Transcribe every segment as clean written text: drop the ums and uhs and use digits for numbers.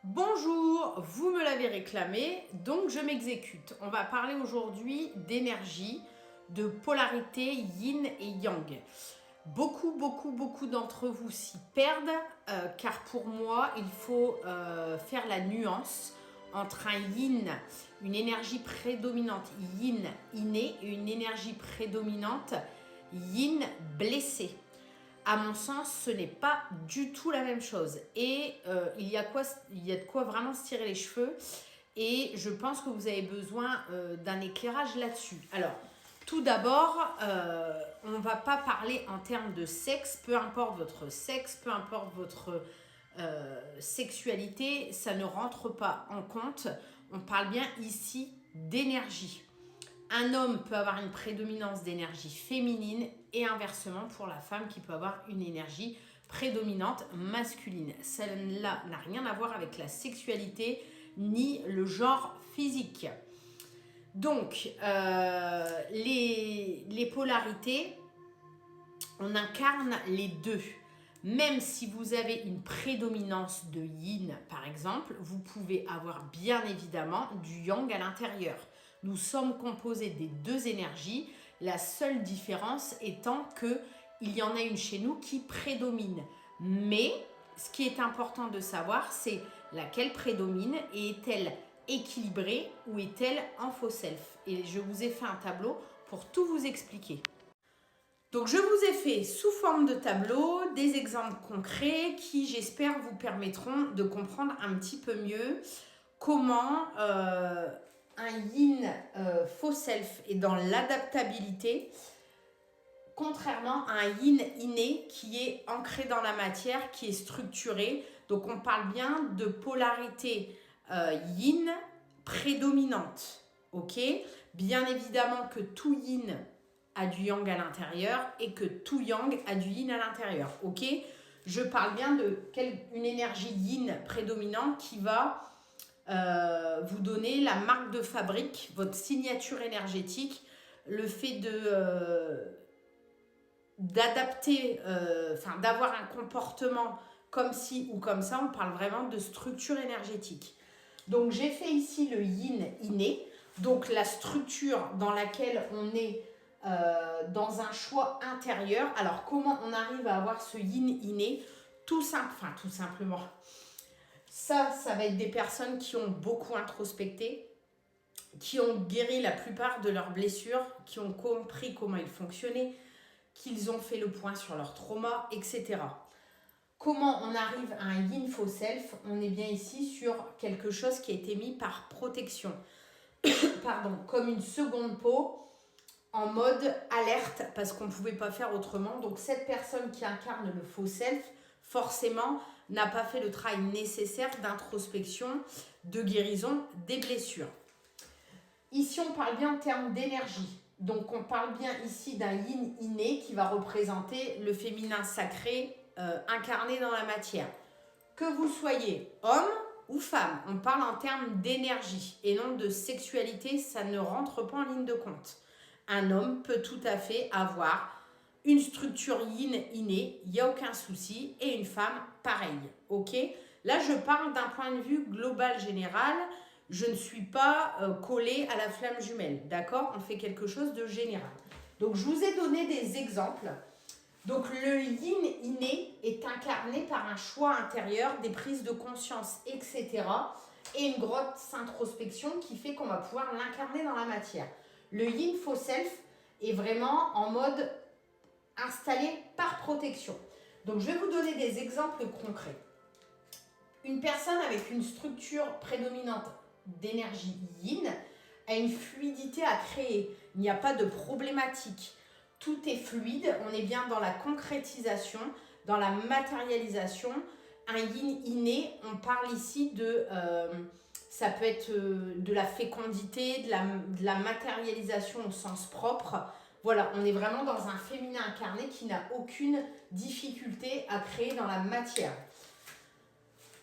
Bonjour, vous me l'avez réclamé, donc je m'exécute. On va parler aujourd'hui d'énergie, de polarité yin et yang. Beaucoup d'entre vous s'y perdent, car pour moi, il faut faire la nuance entre un yin, une énergie prédominante yin inné, et une énergie prédominante yin blessée. À mon sens, ce n'est pas du tout la même chose. Et il y a de quoi vraiment se tirer les cheveux. Et je pense que vous avez besoin d'un éclairage là-dessus. Alors, tout d'abord, on ne va pas parler en termes de sexe. Peu importe votre sexe, peu importe votre sexualité, ça ne rentre pas en compte. On parle bien ici d'énergie. Un homme peut avoir une prédominance d'énergie féminine et inversement pour la femme qui peut avoir une énergie prédominante masculine. Cela n'a rien à voir avec la sexualité ni le genre physique. Donc, les polarités, on incarne les deux. Même si vous avez une prédominance de yin, par exemple, vous pouvez avoir bien évidemment du yang à l'intérieur. Nous sommes composés des deux énergies, la seule différence étant qu'il y en a une chez nous qui prédomine. Mais ce qui est important de savoir, c'est laquelle prédomine et est-elle équilibrée ou est-elle en faux self. Et je vous ai fait un tableau pour tout vous expliquer. Donc je vous ai fait sous forme de tableau des exemples concrets qui j'espère vous permettront de comprendre un petit peu mieux comment un yin faux self est dans l'adaptabilité, contrairement à un yin inné qui est ancré dans la matière, qui est structuré. Donc on parle bien de polarité yin prédominante. Ok, bien évidemment que tout yin a du yang à l'intérieur et que tout yang a du yin à l'intérieur. Ok, je parle bien une énergie yin prédominante qui va vous donner la marque de fabrique, votre signature énergétique, le fait d'adapter, d'avoir un comportement comme ci ou comme ça. On parle vraiment de structure énergétique. Donc j'ai fait ici le yin inné, donc la structure dans laquelle on est dans un choix intérieur. Alors comment on arrive à avoir ce yin inné? Tout simplement. Ça va être des personnes qui ont beaucoup introspecté, qui ont guéri la plupart de leurs blessures, qui ont compris comment ils fonctionnaient, qu'ils ont fait le point sur leurs traumas, etc. Comment on arrive à un yin faux self? On est bien ici sur quelque chose qui a été mis par protection. Pardon, comme une seconde peau en mode alerte parce qu'on ne pouvait pas faire autrement. Donc cette personne qui incarne le faux self, forcément, n'a pas fait le travail nécessaire d'introspection, de guérison des blessures. Ici, on parle bien en termes d'énergie. Donc, on parle bien ici d'un yin inné qui va représenter le féminin sacré incarné dans la matière. Que vous soyez homme ou femme, on parle en termes d'énergie et non de sexualité, ça ne rentre pas en ligne de compte. Un homme peut tout à fait avoir une structure yin innée, il n'y a aucun souci, et une femme, pareil, ok? Là, je parle d'un point de vue global général, je ne suis pas collée à la flamme jumelle, d'accord? On fait quelque chose de général. Donc, je vous ai donné des exemples. Donc, le yin inné est incarné par un choix intérieur, des prises de conscience, etc. Et une grosse introspection qui fait qu'on va pouvoir l'incarner dans la matière. Le yin faux self est vraiment en mode installé par protection. Donc, je vais vous donner des exemples concrets. Une personne avec une structure prédominante d'énergie yin a une fluidité à créer. Il n'y a pas de problématique. Tout est fluide. On est bien dans la concrétisation, dans la matérialisation. Un yin inné, on parle ici de... ça peut être de la fécondité, de la matérialisation au sens propre. Voilà, on est vraiment dans un féminin incarné qui n'a aucune difficulté à créer dans la matière.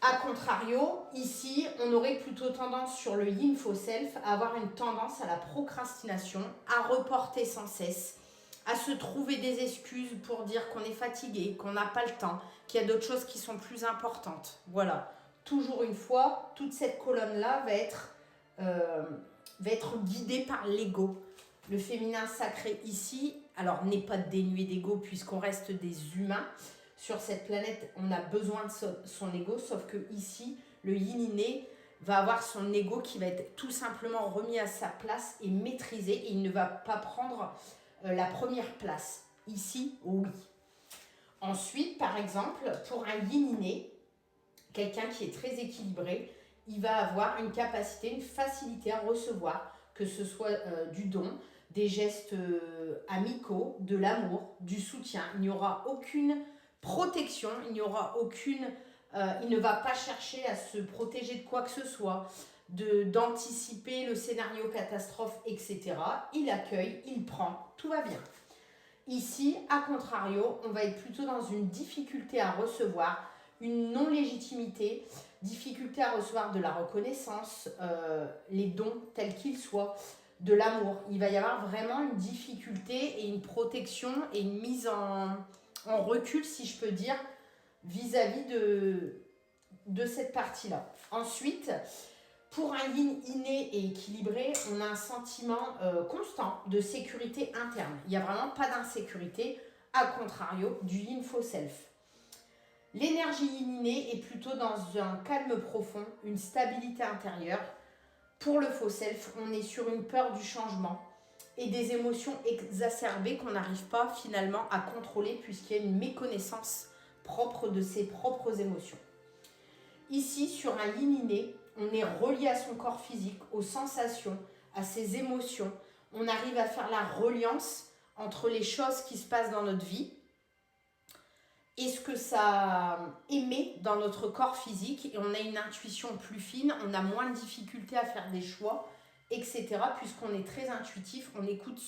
A contrario, ici, on aurait plutôt tendance sur le yin faux self à avoir une tendance à la procrastination, à reporter sans cesse, à se trouver des excuses pour dire qu'on est fatigué, qu'on n'a pas le temps, qu'il y a d'autres choses qui sont plus importantes. Voilà, toujours une fois, toute cette colonne-là va être guidée par l'ego. Le féminin sacré ici, alors n'est pas dénué d'ego puisqu'on reste des humains. Sur cette planète, on a besoin de son ego, sauf que ici, le yin inné va avoir son ego qui va être tout simplement remis à sa place et maîtrisé, et il ne va pas prendre la première place. Ici, oui. Ensuite, par exemple, pour un yin inné, quelqu'un qui est très équilibré, il va avoir une capacité, une facilité à recevoir, que ce soit du don, des gestes amicaux, de l'amour, du soutien. Il n'y aura aucune protection, il n'y aura aucune... il ne va pas chercher à se protéger de quoi que ce soit, d'anticiper le scénario catastrophe, etc. Il accueille, il prend, tout va bien. Ici, à contrario, on va être plutôt dans une difficulté à recevoir, une non-légitimité, difficulté à recevoir de la reconnaissance, les dons tels qu'ils soient, de l'amour. Il va y avoir vraiment une difficulté et une protection et une mise en recul, si je peux dire, vis-à-vis de cette partie-là. Ensuite, pour un yin inné et équilibré, on a un sentiment constant de sécurité interne. Il n'y a vraiment pas d'insécurité, à contrario du yin faux self. L'énergie yin innée est plutôt dans un calme profond, une stabilité intérieure. Pour le faux self, on est sur une peur du changement et des émotions exacerbées qu'on n'arrive pas finalement à contrôler puisqu'il y a une méconnaissance propre de ses propres émotions. Ici, sur un yin inné, on est relié à son corps physique, aux sensations, à ses émotions. On arrive à faire la reliance entre les choses qui se passent dans notre vie et ce que ça émet dans notre corps physique. Et on a une intuition plus fine, on a moins de difficultés à faire des choix, etc. Puisqu'on est très intuitif, on écoute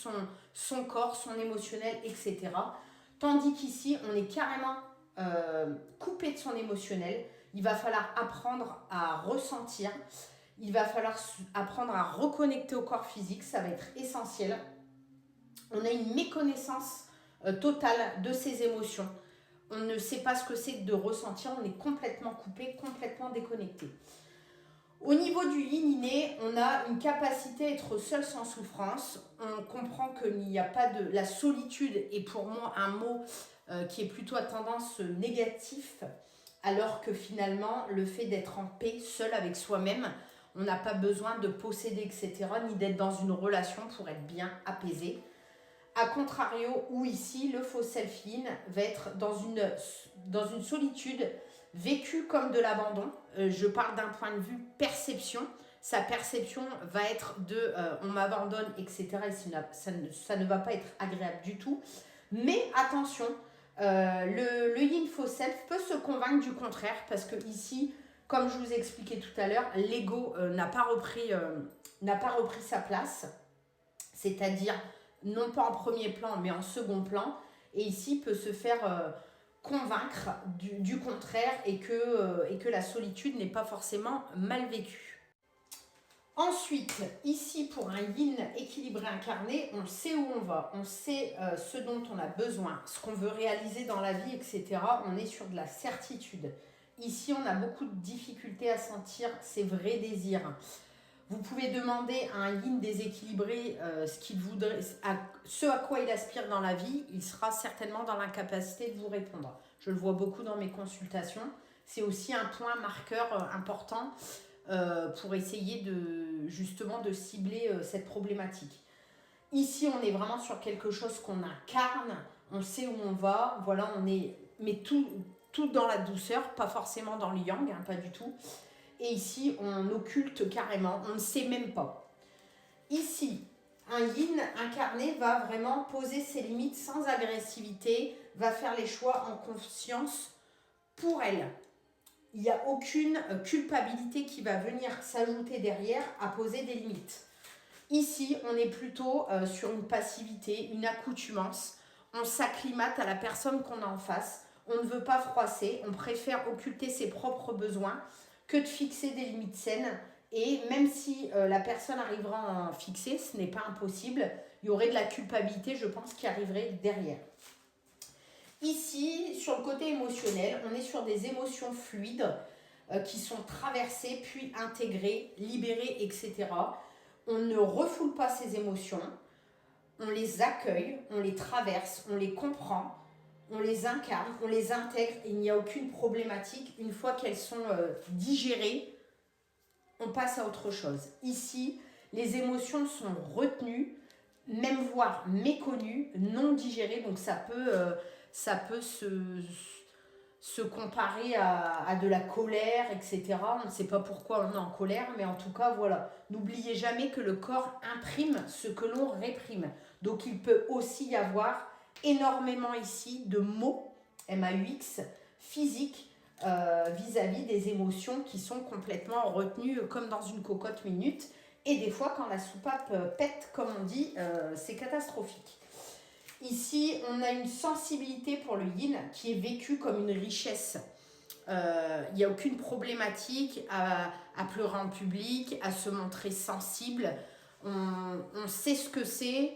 son corps, son émotionnel, etc. Tandis qu'ici, on est carrément coupé de son émotionnel. Il va falloir apprendre à ressentir, il va falloir apprendre à reconnecter au corps physique, ça va être essentiel. On a une méconnaissance totale de ses émotions. On ne sait pas ce que c'est de ressentir, on est complètement coupé, complètement déconnecté. Au niveau du yin inné, on a une capacité à être seul sans souffrance. On comprend qu'il n'y a pas de... La solitude est pour moi un mot qui est plutôt à tendance négative, alors que finalement, le fait d'être en paix, seul avec soi-même, on n'a pas besoin de posséder, etc., ni d'être dans une relation pour être bien apaisé. A contrario, où ici, le faux self-in va être dans une solitude vécue comme de l'abandon. Je parle d'un point de vue perception. Sa perception va être de on m'abandonne, etc. Et ça ne va pas être agréable du tout. Mais attention, le yin faux self peut se convaincre du contraire parce que ici, comme je vous ai expliqué tout à l'heure, l'ego n'a pas repris sa place, c'est-à-dire non pas en premier plan mais en second plan, et ici peut se faire convaincre du contraire et que la solitude n'est pas forcément mal vécue. Ensuite, ici, pour un yin équilibré incarné, on sait où on va, on sait ce dont on a besoin, ce qu'on veut réaliser dans la vie, etc. On est sur de la certitude. Ici, on a beaucoup de difficultés à sentir ses vrais désirs. Vous pouvez demander à un yin déséquilibré ce à quoi il aspire dans la vie, il sera certainement dans l'incapacité de vous répondre. Je le vois beaucoup dans mes consultations. C'est aussi un point marqueur important pour essayer justement de cibler cette problématique. Ici, on est vraiment sur quelque chose qu'on incarne, on sait où on va, voilà, mais tout dans la douceur, pas forcément dans le yang, pas du tout. Et ici, on occulte carrément, on ne sait même pas. Ici, un yin incarné va vraiment poser ses limites sans agressivité, va faire les choix en conscience pour elle. Il n'y a aucune culpabilité qui va venir s'ajouter derrière à poser des limites. Ici, on est plutôt sur une passivité, une accoutumance. On s'acclimate à la personne qu'on a en face. On ne veut pas froisser, on préfère occulter ses propres besoins que de fixer des limites saines. Et même si la personne arrivera à en fixer, ce n'est pas impossible. Il y aurait de la culpabilité, je pense, qui arriverait derrière. Ici, sur le côté émotionnel, on est sur des émotions fluides. qui sont traversées, puis intégrées, libérées, etc. On ne refoule pas ces émotions, on les accueille, on les traverse, on les comprend, on les incarne, on les intègre, il n'y a aucune problématique. Une fois qu'elles sont digérées, on passe à autre chose. Ici, les émotions sont retenues, même voire méconnues, non digérées, donc ça peut se comparer à de la colère, etc. On ne sait pas pourquoi on est en colère, mais en tout cas, voilà. N'oubliez jamais que le corps imprime ce que l'on réprime. Donc, il peut aussi y avoir énormément ici de mots, MAUX, physiques, vis-à-vis des émotions qui sont complètement retenues comme dans une cocotte minute. Et des fois, quand la soupape pète, comme on dit, c'est catastrophique. Ici, on a une sensibilité pour le yin qui est vécue comme une richesse. Il n'y a aucune problématique à pleurer en public, à se montrer sensible. On sait ce que c'est.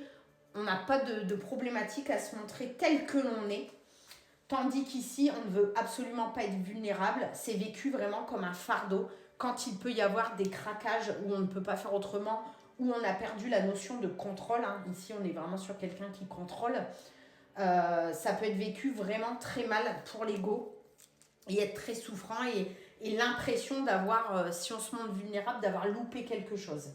On n'a pas de problématique à se montrer tel que l'on est. Tandis qu'ici, on ne veut absolument pas être vulnérable. C'est vécu vraiment comme un fardeau. Quand il peut y avoir des craquages où on ne peut pas faire autrement, où on a perdu la notion de contrôle. Hein. Ici, on est vraiment sur quelqu'un qui contrôle. Ça peut être vécu vraiment très mal pour l'ego et être très souffrant et l'impression d'avoir, si on se montre vulnérable, d'avoir loupé quelque chose.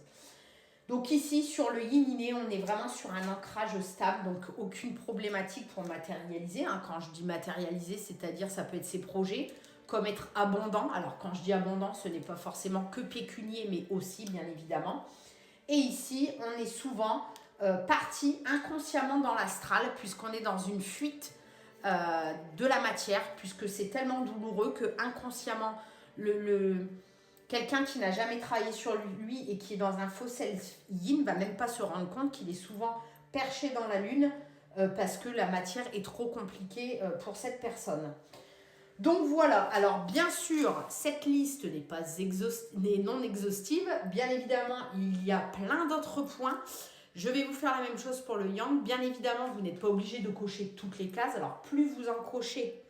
Donc ici, sur le yin inné, on est vraiment sur un ancrage stable, donc aucune problématique pour matérialiser. Hein. Quand je dis matérialiser, c'est-à-dire ça peut être ses projets, comme être abondant. Alors quand je dis abondant, ce n'est pas forcément que pécunier, mais aussi, bien évidemment. Et ici, on est souvent parti inconsciemment dans l'astral, puisqu'on est dans une fuite de la matière, puisque c'est tellement douloureux que inconsciemment, quelqu'un qui n'a jamais travaillé sur lui et qui est dans un faux self yin va même pas se rendre compte qu'il est souvent perché dans la lune parce que la matière est trop compliquée pour cette personne. Donc voilà, alors bien sûr, cette liste n'est non exhaustive. Bien évidemment, il y a plein d'autres points. Je vais vous faire la même chose pour le yang. Bien évidemment, vous n'êtes pas obligé de cocher toutes les cases. Alors plus vous en cochez,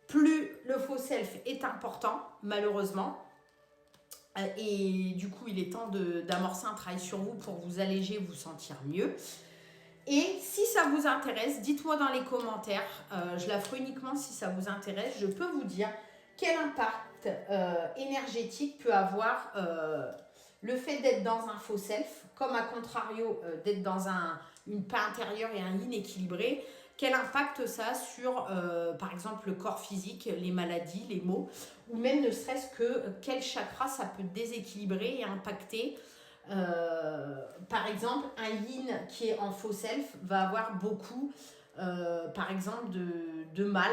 plus le faux self est important, malheureusement. Et du coup, il est temps d'amorcer un travail sur vous pour vous alléger, vous sentir mieux. Et si ça vous intéresse, dites-moi dans les commentaires. Je la ferai uniquement si ça vous intéresse. Je peux vous dire quel impact énergétique peut avoir le fait d'être dans un faux self, comme à contrario d'être dans une paix intérieure et un yin équilibré. Quel impact ça a sur, par exemple, le corps physique, les maladies, les maux, ou même ne serait-ce que quel chakra ça peut déséquilibrer et impacter. Par exemple, un yin qui est en faux self va avoir beaucoup, par exemple, de mal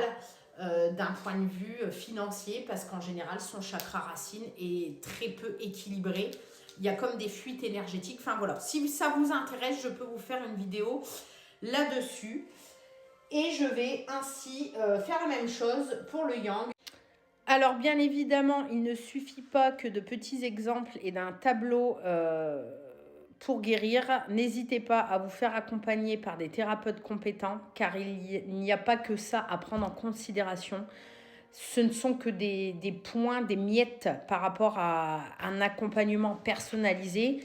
d'un point de vue financier, parce qu'en général, son chakra racine est très peu équilibré. Il y a comme des fuites énergétiques. Enfin voilà, si ça vous intéresse, je peux vous faire une vidéo là-dessus. Et je vais ainsi faire la même chose pour le yang. Alors bien évidemment, il ne suffit pas que de petits exemples et d'un tableau pour guérir. N'hésitez pas à vous faire accompagner par des thérapeutes compétents, car il n'y a pas que ça à prendre en considération. Ce ne sont que des points, des miettes par rapport à un accompagnement personnalisé,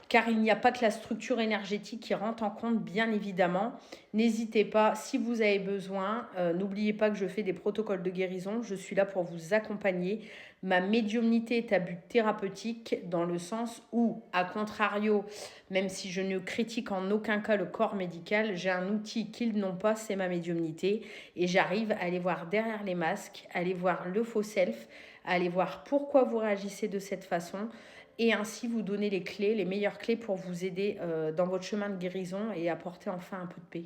car il n'y a pas que la structure énergétique qui rentre en compte, bien évidemment. N'hésitez pas, si vous avez besoin, n'oubliez pas que je fais des protocoles de guérison. Je suis là pour vous accompagner. Ma médiumnité est à but thérapeutique dans le sens où, à contrario, même si je ne critique en aucun cas le corps médical, j'ai un outil qu'ils n'ont pas, c'est ma médiumnité. Et j'arrive à aller voir derrière les masques, à aller voir le faux self, à aller voir pourquoi vous réagissez de cette façon, et ainsi vous donner les clés, les meilleures clés pour vous aider dans votre chemin de guérison et apporter enfin un peu de paix.